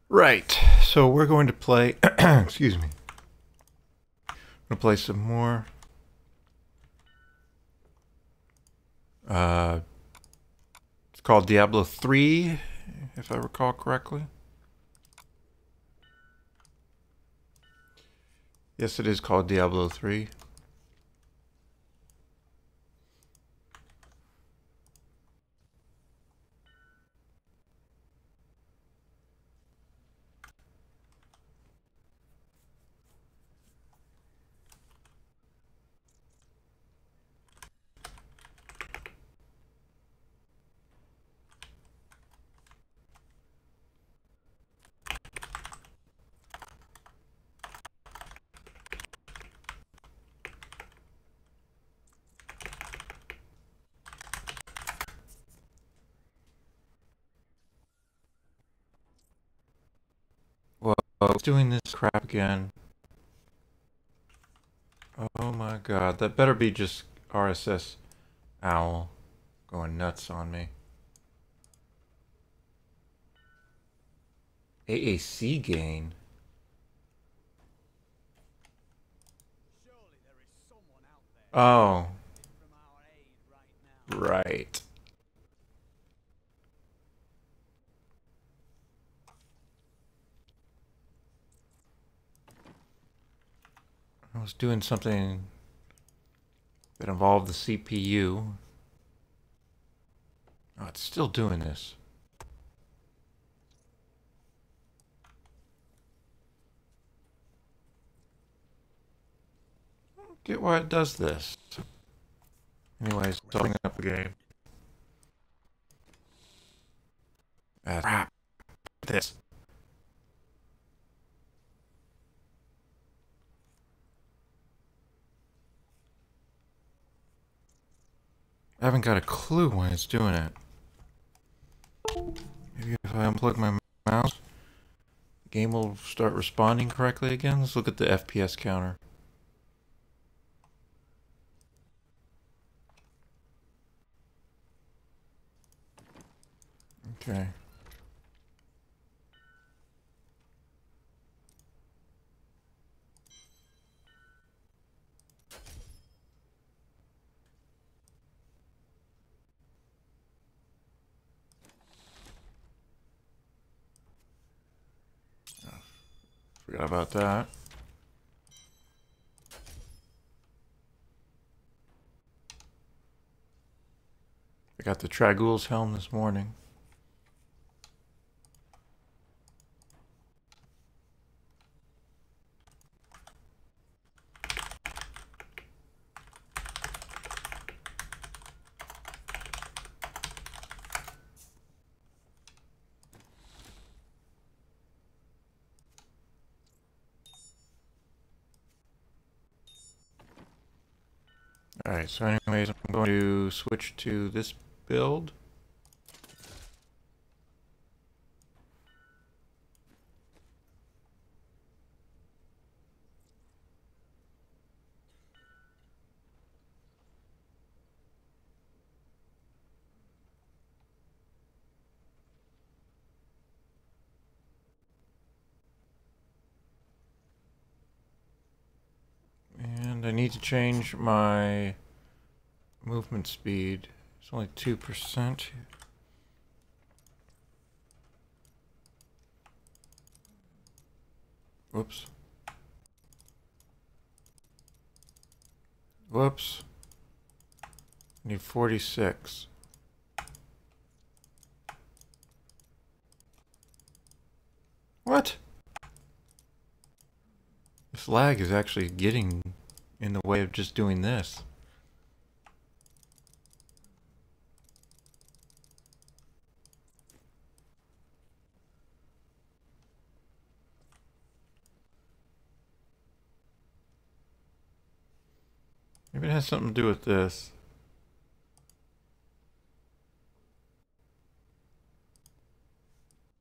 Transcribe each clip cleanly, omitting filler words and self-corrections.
Right. So we're going to play. Excuse me. I'm gonna play some more. It's called Diablo 3, if I recall correctly. Yes, it is called Diablo 3. Well, it's doing this crap again. Oh my god, that better be just RSS Owl going nuts on me. AAC gain? Oh, right. I was doing something that involved the CPU. Oh, it's still doing this. I don't get why it does this. Anyways, starting up the game. Crap. This. I haven't got a clue why it's doing it. Maybe if I unplug my mouse, the game will start responding correctly again. Let's look at the FPS counter. Okay. Forgot about that. I got the Tragoul's helm this morning. Alright, so anyways, I'm going to switch to this build. And I need to change my movement speed. It's only 2%. Whoops. Whoops. I need 46. What? This lag is actually getting in the way of just doing this. Maybe it has something to do with this.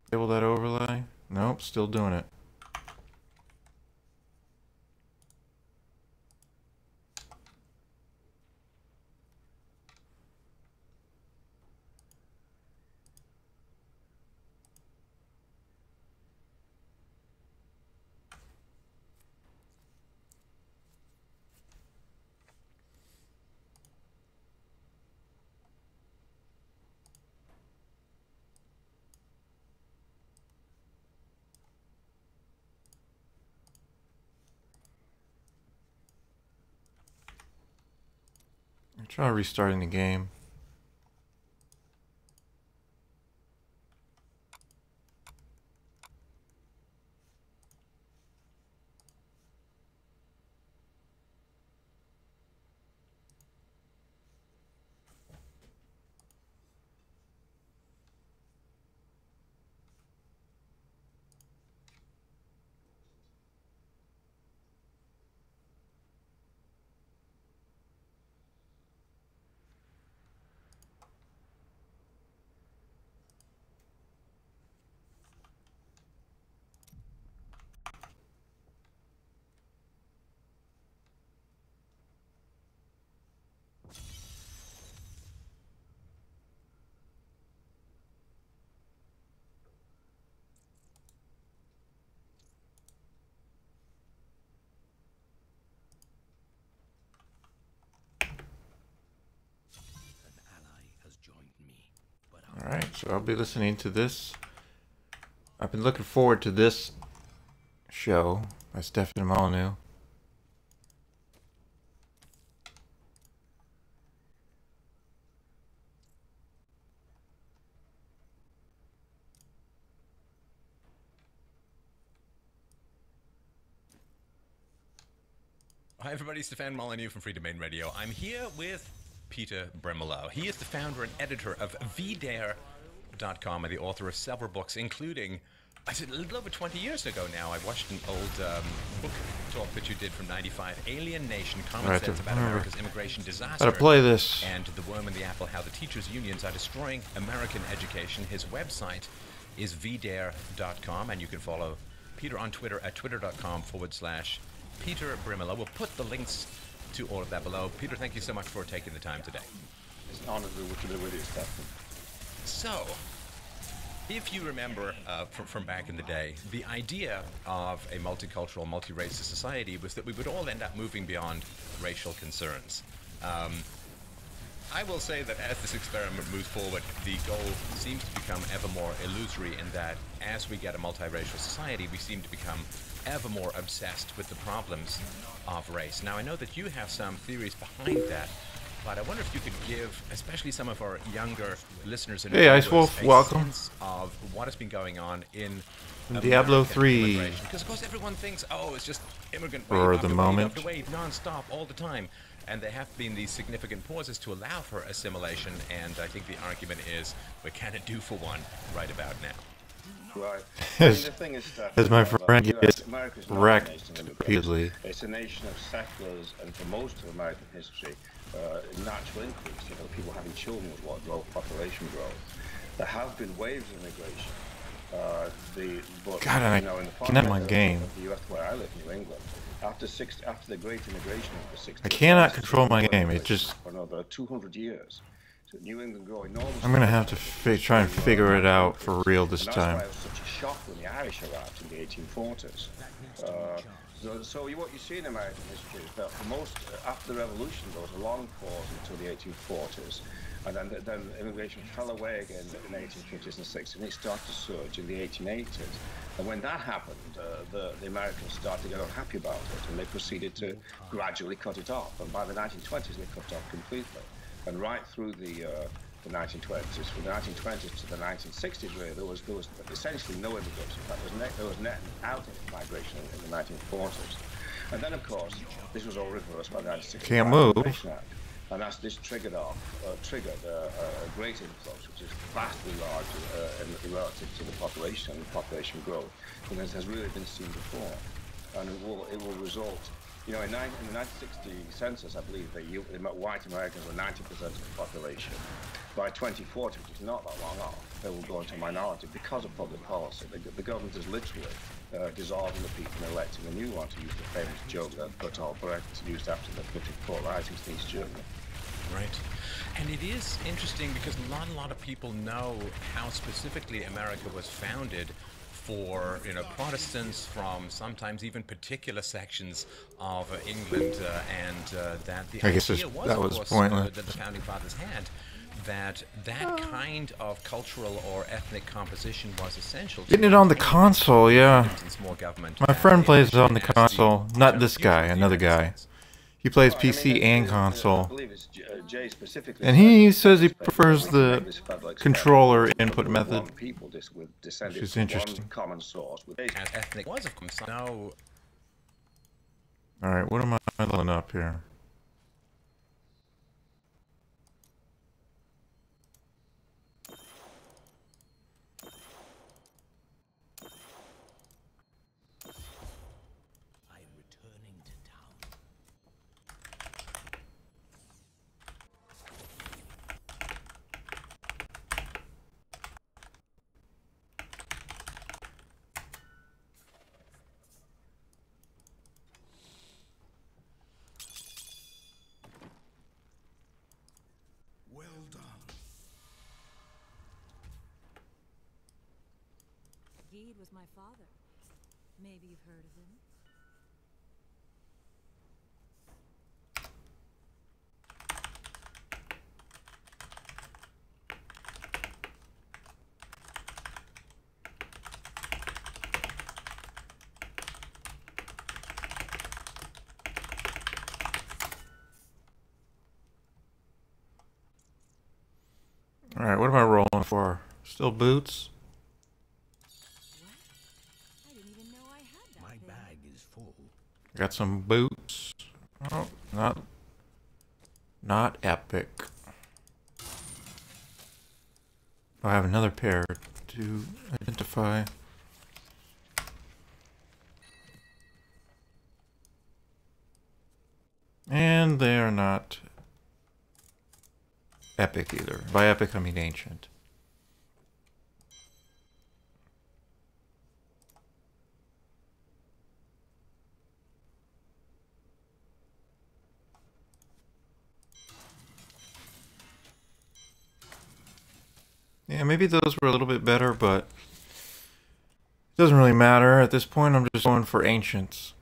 Disable that overlay? Nope, still doing it. Try restarting the game. Alright, so I'll be listening to this. I've been looking forward to this show by Stefan Molyneux. Hi everybody, Stefan Molyneux from Free Domain Radio. I'm here with Peter Brimelow. He is the founder and editor of VDare.com and the author of several books, including, I said a little over 20 years ago now, I watched an old book talk that you did from '95, Alien Nation, Common Sense About America's Immigration Disaster. How to play this. And The Worm and the Apple, How the Teachers' Unions Are Destroying American Education. His website is VDare.com, and you can follow Peter on Twitter at twitter.com/Peter Brimelow. We'll put the links to all of that below. Peter, thank you so much for taking the time today. It's an honor to be with you, Stefan. So, if you remember from back in the day, the idea of a multicultural, multi-racist society was that we would all end up moving beyond racial concerns. I will say that as this experiment moves forward, the goal seems to become ever more illusory in that as we get a multiracial society, we seem to become ever more obsessed with the problems of race. Now, I know that you have some theories behind that, but I wonder if you could give, especially some of our younger listeners and Ice Wolf, welcome. Sense of what has been going on in Diablo 3. Because of course everyone thinks, oh, it's just immigrant For wave the after moment. wave after wave, non-stop, all the time. And there have been these significant pauses to allow for assimilation, and I think the argument is we're kind of due for one right about now. Right. As, the thing is, as my friend gets America's wrecked repeatedly. It's a nation of settlers, and for most of American history, natural increase. You know, people having children was what drove population growth. There have been waves of immigration. God, I can't have my game. The US, where I live, New England, after the Great Immigration of the 60s, I cannot control my game. It just. For another 200 years. So New England grew enormously. I'm gonna have to try and figure it out for real this time. That's why it was such a shock when the Irish arrived in the 1840s. So what you see in American history is that for most, after the Revolution, there was a long pause until the 1840s. And then immigration fell away again in the 1850s and 60s, and it started to surge in the 1880s. And when that happened, the Americans started to get unhappy about it, and they proceeded to gradually cut it off. And by the 1920s, they cut it off completely. And right through the 1920s, from the 1920s to the 1960s, really, there was essentially no immigration. In fact, there was net out migration in the 1940s. And then, of course, this was all reversed by the 1960s Can't move. Act. And this triggered a great influx, which is vastly large relative to the population growth, and as has really been seen before. And it will result, you know, in the 1960 census, I believe that white Americans were 90% of the population. By 2040, which is not that long off, they will go into a minority because of public policy. The government is literally dissolving the people and electing a new one, to use the famous joke that Bertolt Brecht used after the political risings in East Germany. Right. And it is interesting because not a lot of people know how specifically America was founded for, you know, Protestants from sometimes even particular sections of England, and that the idea was, of course, that the founding fathers had, that kind of cultural or ethnic composition was essential. Getting it on the console, yeah. More government. My friend plays it on the console. Not this guy, another guy. He plays PC and console. I believe it's Jay specifically. And he says he prefers the controller input method, which is interesting. Common source with ethnic was of course now. All right, what am I leveling up here? Was my father. Maybe you've heard of him. All right, what am I rolling for? Still boots? Got some boots. Oh, not epic. I have another pair to identify. And they are not epic either. By epic, I mean ancient. Yeah, maybe those were a little bit better, but it doesn't really matter. At this point, I'm just going for ancients.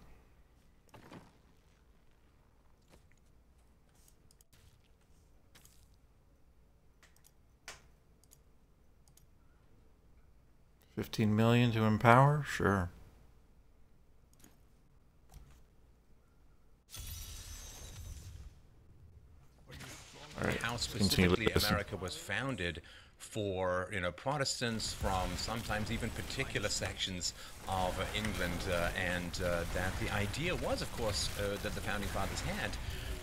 $15 million to empower? Sure. All right, how specifically America was founded for, you know, Protestants from sometimes even particular sections of England, and that the idea was, of course, that the Founding Fathers had,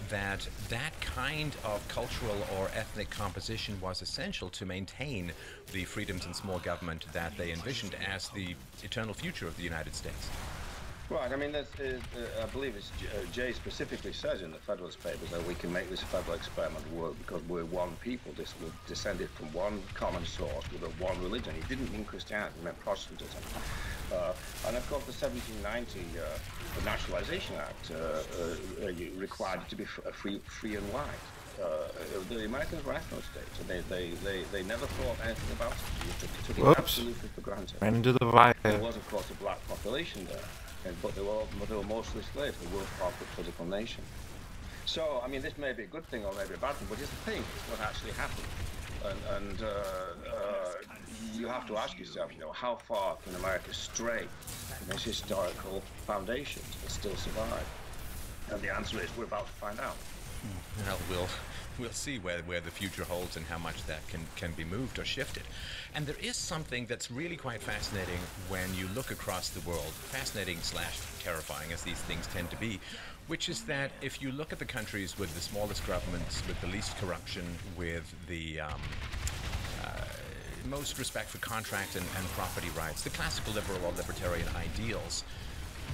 that kind of cultural or ethnic composition was essential to maintain the freedoms and small government that they envisioned as the eternal future of the United States. Right, I mean, that's, I believe it's Jay specifically says in the Federalist Papers that we can make this federal experiment work because we're one people. This was descended from one common source with a one religion. He didn't mean Christianity, he meant Protestantism. And of course, the 1790 the Nationalization Act required it to be free and white. The Americans were ethno states, and they never thought anything about it. You took it absolutely for granted. Ran into the vibe. There was, of course, a black population there. But they were mostly slaves. They were part of the political nation. So, I mean, this may be a good thing or maybe a bad thing, but it's the thing, what actually happened. And you have to ask yourself, you know, how far can America stray from its historical foundations that still survive? And the answer is, we're about to find out. Well, we'll see where the future holds and how much that can be moved or shifted. And there is something that's really quite fascinating when you look across the world, fascinating / terrifying as these things tend to be, which is that if you look at the countries with the smallest governments, with the least corruption, with the most respect for contract and property rights, the classical liberal or libertarian ideals,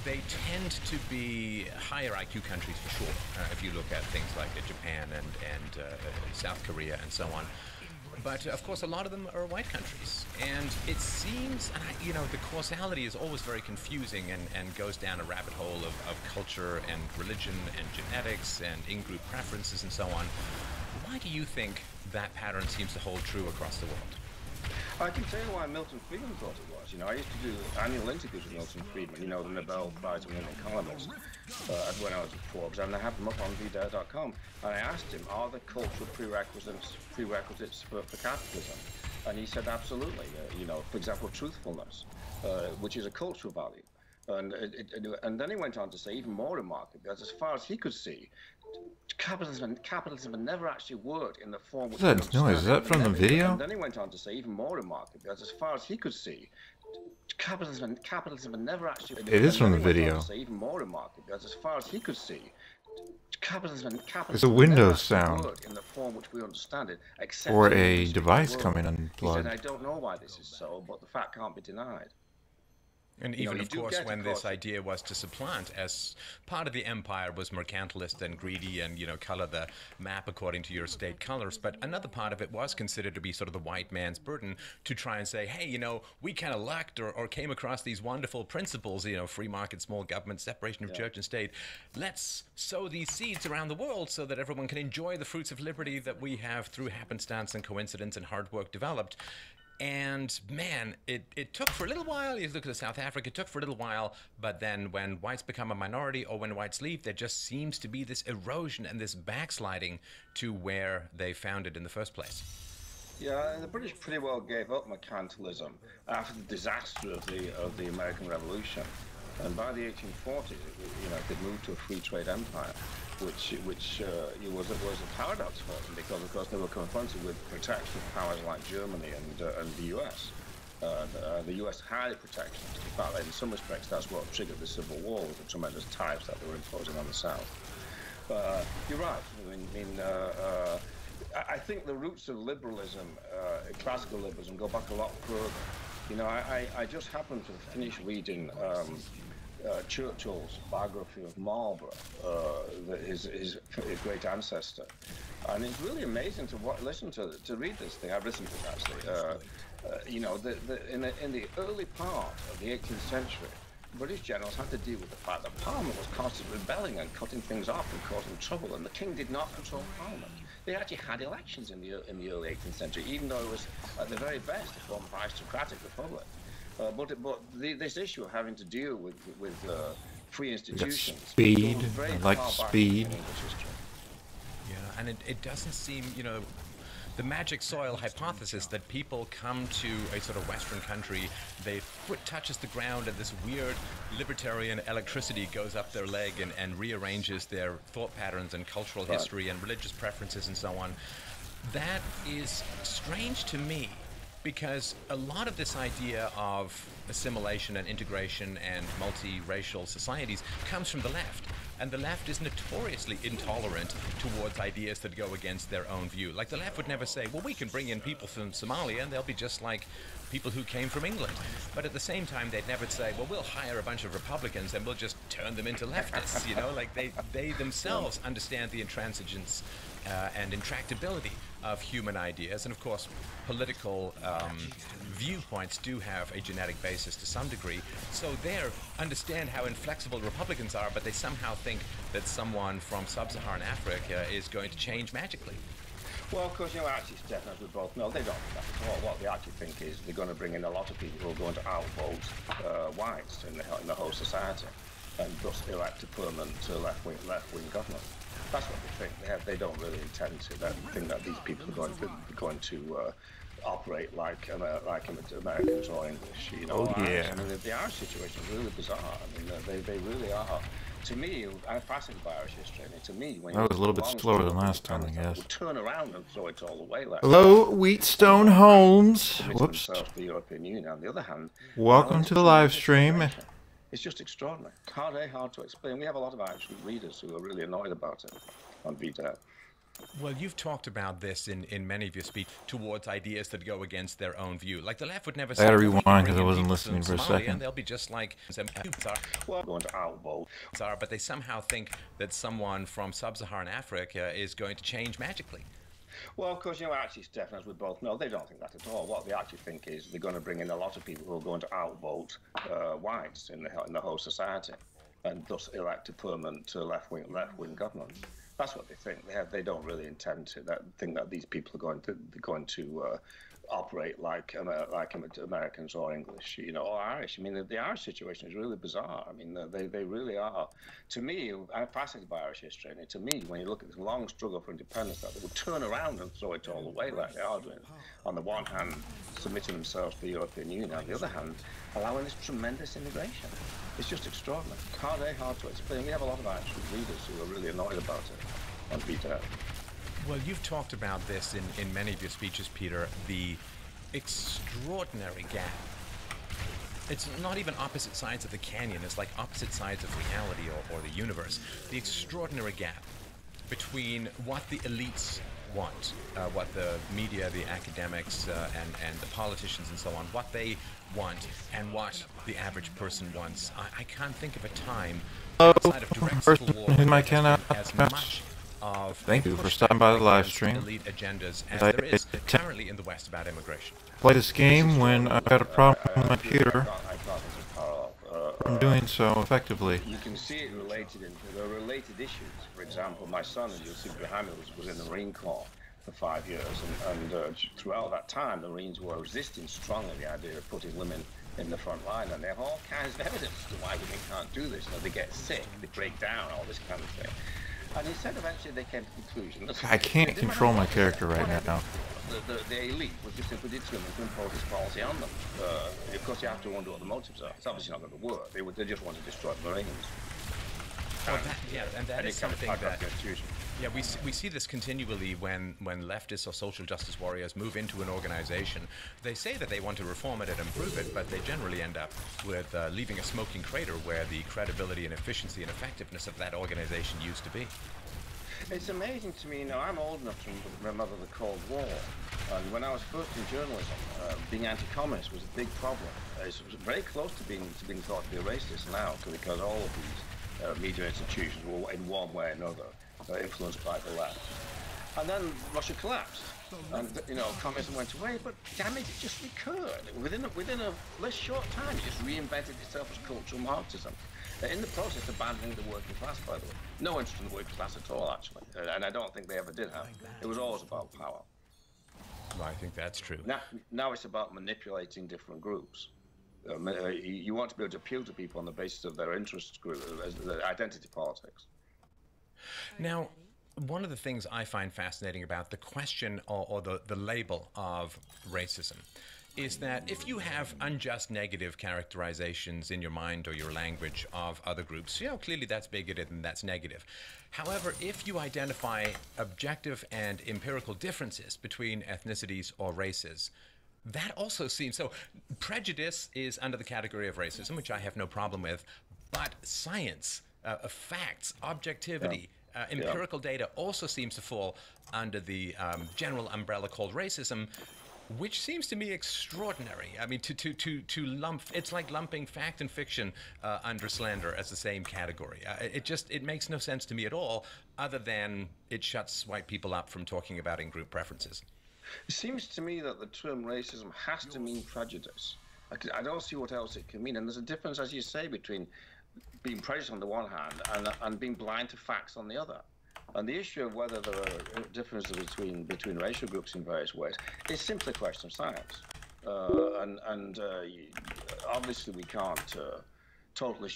they tend to be higher IQ countries for sure. If you look at things like Japan and South Korea and so on. But of course, a lot of them are white countries, and it seems, and you know, the causality is always very confusing and goes down a rabbit hole of culture and religion and genetics and in-group preferences and so on. Why do you think that pattern seems to hold true across the world? I can tell you why Milton Friedman thought it was. You know, I used to do annual interviews with Milton Friedman, you know, the Nobel Prize-winning economist, when I was at Forbes, and I have them up on VDare.com. And I asked him, are there cultural prerequisites for capitalism? And he said, absolutely. You know, for example, truthfulness, which is a cultural value. And then he went on to say, even more remarkably, as far as he could see, capitalism had never actually worked in the form which What's that noise? Is that from the video? And then he went on to say, even more remarkably, as far as he could see, capitalism had never actually. It is from the video. Say, even more remarkably, as far as he could see, capitalism it's a Windows sound. In the form which we understand it, except or a device coming unplugged. He said, I don't know why this is so, but the fact can't be denied. And even, of course, when this idea was to supplant, as part of the empire was mercantilist and greedy and, color the map according to your state colors, but another part of it was considered to be sort of the white man's burden to try and say, hey, we kind of lacked or came across these wonderful principles, free market, small government, separation of church and state. Let's sow these seeds around the world so that everyone can enjoy the fruits of liberty that we have through happenstance and coincidence and hard work developed. And man, it took for a little while. You look at South Africa, it took for a little while, but then when whites become a minority or when whites leave, there just seems to be this erosion and this backsliding to where they found it in the first place. Yeah, and the British pretty well gave up mercantilism after the disaster of the American Revolution. And by the 1840s, they'd moved to a free trade empire, which was a paradox for them because, of course, they were confronted with protectionist powers like Germany and the U.S. The U.S. highly protectionist. In fact, in some respects, that's what triggered the Civil War, with the tremendous tariffs that they were imposing on the South. You're right. I think the roots of liberalism, classical liberalism, go back a lot further. I just happened to finish reading Churchill's biography of Marlborough, his great ancestor, and it's really amazing to read this thing. I've listened to it actually. In the early part of the 18th century, British generals had to deal with the fact that Parliament was constantly rebelling and cutting things off and causing trouble, and the king did not control Parliament. They actually had elections in the early 18th century, even though it was at the very best a form of aristocratic republic. But this issue of having to deal with free institutions, speed, I like speed. Yeah, and it doesn't seem, the magic soil hypothesis that people come to a sort of Western country, their foot touches the ground and this weird libertarian electricity goes up their leg and rearranges their thought patterns and cultural history and religious preferences and so on. That is strange to me because a lot of this idea of assimilation and integration and multiracial societies comes from the left. And the left is notoriously intolerant towards ideas that go against their own view. Like the left would never say, well, we can bring in people from Somalia and they'll be just like people who came from England. But at the same time, they'd never say, well, we'll hire a bunch of Republicans and we'll just turn them into leftists. Like they themselves understand the intransigence and intractability of human ideas. And of course, political viewpoints do have a genetic basis to some degree. So they understand how inflexible Republicans are, but they somehow think that someone from sub-Saharan Africa is going to change magically. Well, of course, actually, Stephen, as we both know, they don't think that at all. What they actually think is they're going to bring in a lot of people who are going to outvote whites in the whole society and thus elect a permanent left-wing government. That's what they think. They don't really intend to. They think that these people are going to operate like Americans or English. Yeah. I mean, the Irish situation is really bizarre. I mean, they really are. To me, I'm fascinated by Irish history. I mean, to me, when that was a little bit slower than last time, I guess. We'll turn around and throw it all away. Hello, Wheatstone Holmes. Whoops. The European Union. On the other hand, welcome to the live stream. It's just extraordinary. Hard to explain. We have a lot of Irish readers who are really annoyed about it on VDAP. Well, you've talked about this in many of your speeches towards ideas that go against their own view. Like the left would never say, I had to rewind because I wasn't listening for a second. And they'll be just like well, going to outvote. But they somehow think that someone from sub-Saharan Africa is going to change magically. Well, of course, actually, Stephen, as we both know, they don't think that at all. What they actually think is they're going to bring in a lot of people who are going to outvote whites in the whole society and thus elect a permanent left-wing government. That's what they think. They don't really intend to think that these people are going to operate like Americans or English, or Irish. I mean, the Irish situation is really bizarre. I mean, they really are. To me, I'm fascinated by Irish history. And to me, when you look at this long struggle for independence, that they would turn around and throw it all away like they are doing. On the one hand, submitting themselves to the European Union. On the other hand, allowing this tremendous immigration. It's just extraordinary. Hard to explain. We have a lot of Irish readers who are really annoyed about it on Peter. Well, you've talked about this in many of your speeches, Peter, the extraordinary gap. It's not even opposite sides of the canyon, it's like opposite sides of reality or the universe. The extraordinary gap between what the elites want, what the media, the academics, and the politicians and so on, what they want, and what the average person wants. I can't think of a time outside of direct civil war in my where cannot there's been as much of Thank you a for pushback stopping by the live against stream. elite agendas as I there is currently in the West about immigration. Play this game when I've got a problem with my computer. I thought it was a parallel. I'm doing so effectively. You can see it related into the related issues. For example, my son, and you'll see behind me, was in the Marine Corps for 5 years, and throughout that time, the Marines were resisting strongly the idea of putting women in the front line, and they have all kinds of evidence as to why women can't do this. You know, they get sick, they break down, all this kind of thing. And he said eventually they came to the conclusion that I can't control my character right now. the elite was just simply determined to impose this policy on them. Of course, you have to wonder what the motives are. It's obviously not going to work. They just want to destroy the Marines. Well, that is something that... Constitution. Yeah, we see this continually when leftists or social justice warriors move into an organization. They say that they want to reform it and improve it, but they generally end up with leaving a smoking crater where the credibility and efficiency and effectiveness of that organization used to be. It's amazing to me, you know, I'm old enough to remember the Cold War, and when I was first in journalism, being anti-communist was a big problem. It was very close to being thought to be a racist now, because all of these media institutions were in one way or another influenced by the left. And then Russia collapsed, and you know, communism went away. But damn it, it just recurred within a less short time. It just reinvented itself as cultural Marxism. In the process, abandoning the working class, by the way. No interest in the working class at all, actually, and I don't think they ever did have. It was always about power. Well, I think that's true. Now it's about manipulating different groups. You want to be able to appeal to people on the basis of their interest group, their identity politics. Now, one of the things I find fascinating about the question or the label of racism is that if you have unjust negative characterizations in your mind or your language of other groups, you know, clearly that's bigoted and that's negative. However, if you identify objective and empirical differences between ethnicities or races, that also seems... So prejudice is under the category of racism, which I have no problem with, but science, facts, objectivity, empirical data also seems to fall under the general umbrella called racism, which seems to me extraordinary. I mean, to lump, it's like lumping fact and fiction under slander as the same category. It makes no sense to me at all, other than it shuts white people up from talking about in-group preferences. It seems to me that the term racism has to mean prejudice. I don't see what else it can mean. And there's a difference, as you say, between being prejudiced on the one hand and being blind to facts on the other. And the issue of whether there are differences between racial groups in various ways is simply a question of science. Obviously we can't totally,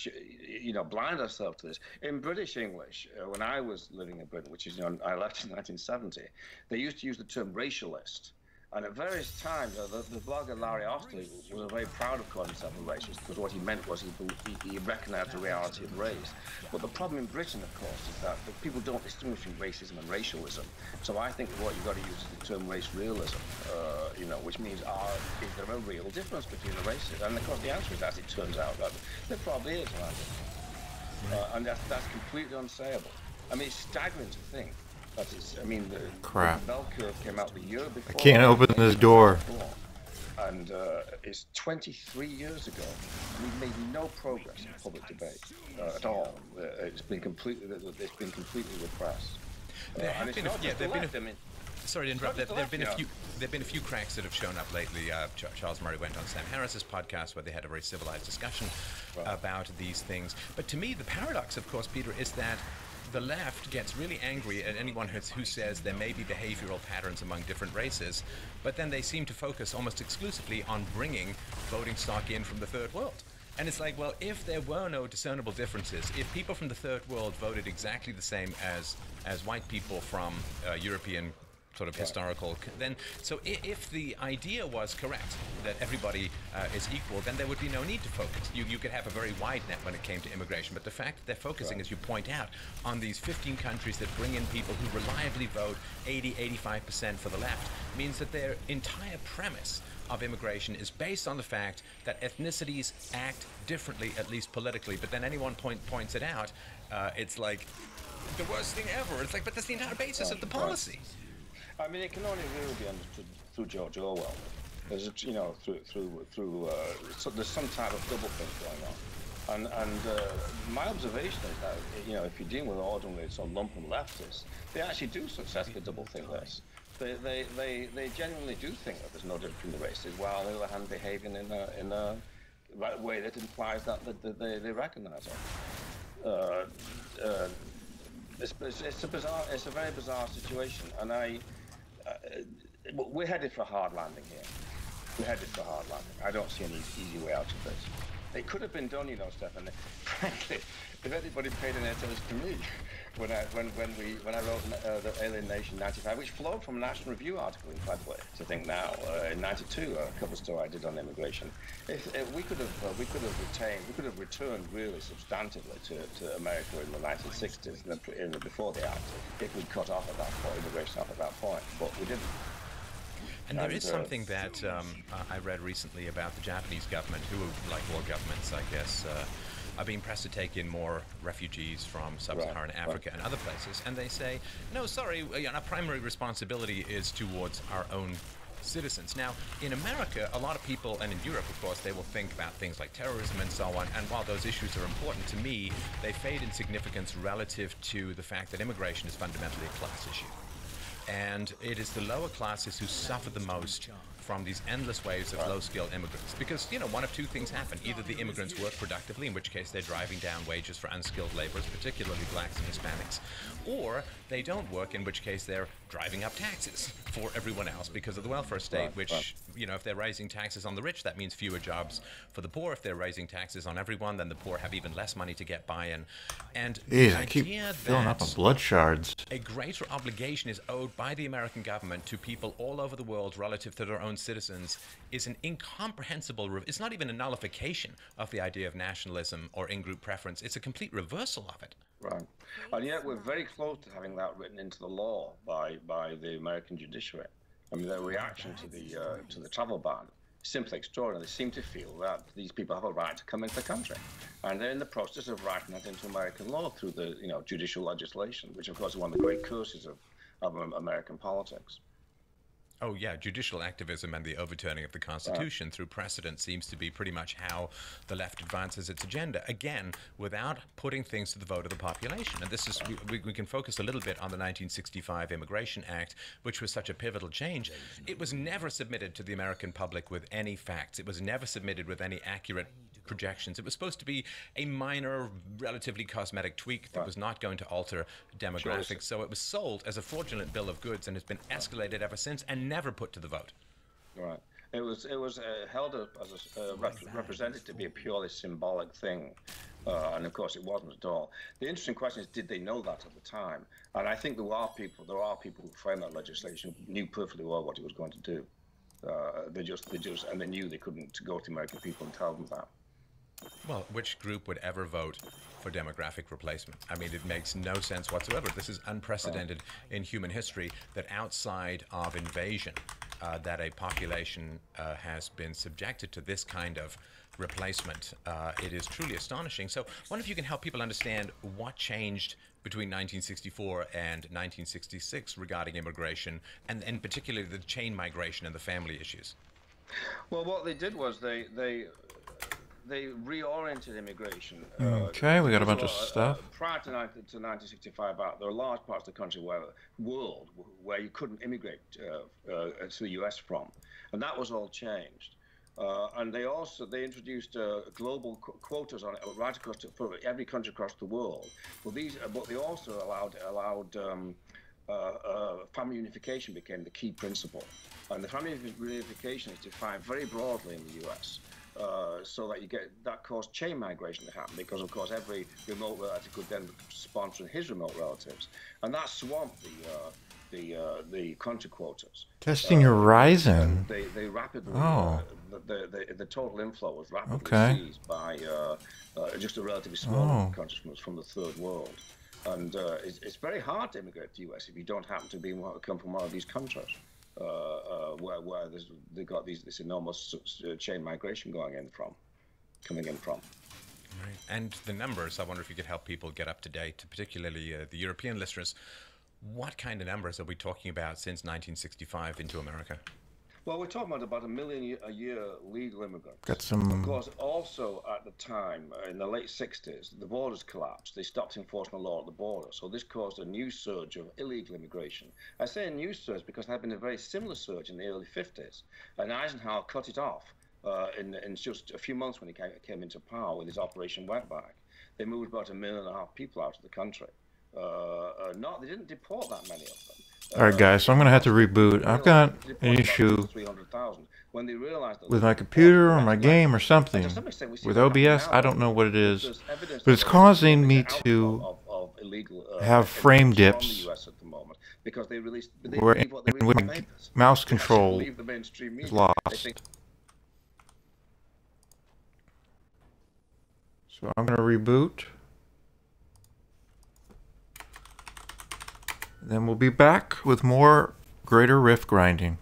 blind ourselves to this. In British English, when I was living in Britain, which is, I left in 1970, they used to use the term racialist. And at various times, the blogger Larry Osterley was very proud of calling himself a racist, because what he meant was he recognised the reality of race. But the problem in Britain, of course, is that people don't distinguish between racism and racialism. So I think what you've got to use is the term race realism, which means is there a real difference between the races? And of course the answer is, as it turns out, that there probably is, and that's completely unsayable. I mean, it's staggering to think. The Crap. bell curve came out the year before. I can't open this door. And it's 23 years ago. We've made no progress in public debate at all. It's been completely repressed. Sorry to interrupt. There've been a few cracks that have shown up lately. Charles Murray went on Sam Harris's podcast where they had a very civilized discussion about these things. But to me, the paradox, of course, Peter, is that the left gets really angry at anyone who says there may be behavioral patterns among different races, but then they seem to focus almost exclusively on bringing voting stock in from the third world. And it's like, well, if there were no discernible differences, if people from the third world voted exactly the same as white people from European sort of historical. Then, so if the idea was correct that everybody is equal, then there would be no need to focus. You could have a very wide net when it came to immigration, but the fact that they're focusing, as you point out, on these 15 countries that bring in people who reliably vote 80-85% for the left means that their entire premise of immigration is based on the fact that ethnicities act differently, at least politically. But then anyone points it out, it's like the worst thing ever. It's like, but that's the entire basis of the policy. I mean, it can only really be understood through George Orwell. There's, you know, so there's some type of double think going on. And my observation is that, you know, if you're dealing with ordinary sort of lumpen leftists, they actually do successfully double think this. They genuinely do think that there's no difference between the races, while on the other hand behaving in a way that implies that they recognise it. It's a very bizarre situation, and we're headed for a hard landing here. We're headed for a hard landing. I don't see any easy way out of this. It could have been done, you know, Stefan. Frankly, if anybody paid any attention to me when I wrote the Alien Nation '95, which flowed from a National Review article, incredibly, to think now, in '92, a cover story I did on immigration. If we could have returned really substantively to America in the 1960s, before the act, if we'd cut off at that point, immigration off at that point, but we didn't. And there is something that I read recently about the Japanese government, who, like all governments, I guess, are being pressed to take in more refugees from sub-Saharan Africa and other places. And they say, no, sorry, our primary responsibility is towards our own citizens. Now, in America, a lot of people, and in Europe, of course, they will think about things like terrorism and so on. And while those issues are important to me, they fade in significance relative to the fact that immigration is fundamentally a class issue. And it is the lower classes who suffer the most from these endless waves of low-skilled immigrants. Because, you know, one of two things happen. Either the immigrants work productively, in which case they're driving down wages for unskilled laborers, particularly blacks and Hispanics, or they don't work, in which case they're driving up taxes for everyone else because of the welfare state, which, you know, if they're raising taxes on the rich, that means fewer jobs for the poor. If they're raising taxes on everyone, then the poor have even less money to get by. And the I keep idea filling up that on blood shards. a greater obligation is owed by the American government to people all over the world relative to their own citizens is an incomprehensible, it's not even a nullification of the idea of nationalism or in-group preference. It's a complete reversal of it. Right. And yet we're very close to having that written into the law by the American judiciary. I mean, their reaction to the travel ban is simply extraordinary. They seem to feel that these people have a right to come into the country, and they're in the process of writing that into American law through the, you know, judicial legislation, which of course is one of the great curses of American politics. Oh, yeah, judicial activism and the overturning of the Constitution through precedent seems to be pretty much how the left advances its agenda, again, without putting things to the vote of the population. And this is, we can focus a little bit on the 1965 Immigration Act, which was such a pivotal change. It was never submitted to the American public with any facts. It was never submitted with any accurate projections. It was supposed to be a minor, relatively cosmetic tweak that was not going to alter demographics. So it was sold as a fraudulent bill of goods and has been escalated ever since and never put to the vote. Right. It was held up as represented to be a purely symbolic thing, and of course it wasn't at all. The interesting question is, did they know that at the time? And I think there are people who framed that legislation who knew perfectly well what it was going to do. They knew they couldn't go to the American people and tell them that. Well, which group would ever vote for demographic replacement? I mean, it makes no sense whatsoever. This is unprecedented in human history, that outside of invasion, that a population has been subjected to this kind of replacement. It is truly astonishing. So I wonder if you can help people understand what changed between 1964 and 1966 regarding immigration, and particularly the chain migration and the family issues. Well, what they did was they reoriented immigration. Okay, we got a bunch of stuff. Prior to 1965, there were large parts of the country where you couldn't immigrate to the U.S. from, and that was all changed. And they introduced global quotas on it right across for every country across the world. Well, but they also allowed family unification became the key principle, and the family unification is defined very broadly in the U.S. so that you get that caused chain migration to happen, because of course every remote relative could then sponsor his remote relatives, and that swamped the country quotas. Testing Horizon. They rapidly the total inflow was rapidly seized by just a relatively small countries from the third world, and it's very hard to immigrate to the US if you don't happen to come from one of these countries. Where they've got this enormous chain migration coming in from. Right. And the numbers, I wonder if you could help people get up to date, particularly the European listeners. What kind of numbers are we talking about since 1965 into America? Well, we're talking about 1 million a year legal immigrants. Got some. Of course, also at the time, in the late 60s, the borders collapsed. They stopped enforcement law at the border. So this caused a new surge of illegal immigration. I say a new surge because there had been a very similar surge in the early 50s. And Eisenhower cut it off in just a few months when he came into power with his Operation Wetback. They moved about 1.5 million people out of the country. They didn't deport that many of them. Alright guys, so I'm going to have to reboot. I've got an issue with my computer or my game or something. With OBS, I don't know what it is. But it's causing me to have frame dips where my mouse control is lost. So I'm going to reboot. Then we'll be back with more Greater Rift grinding.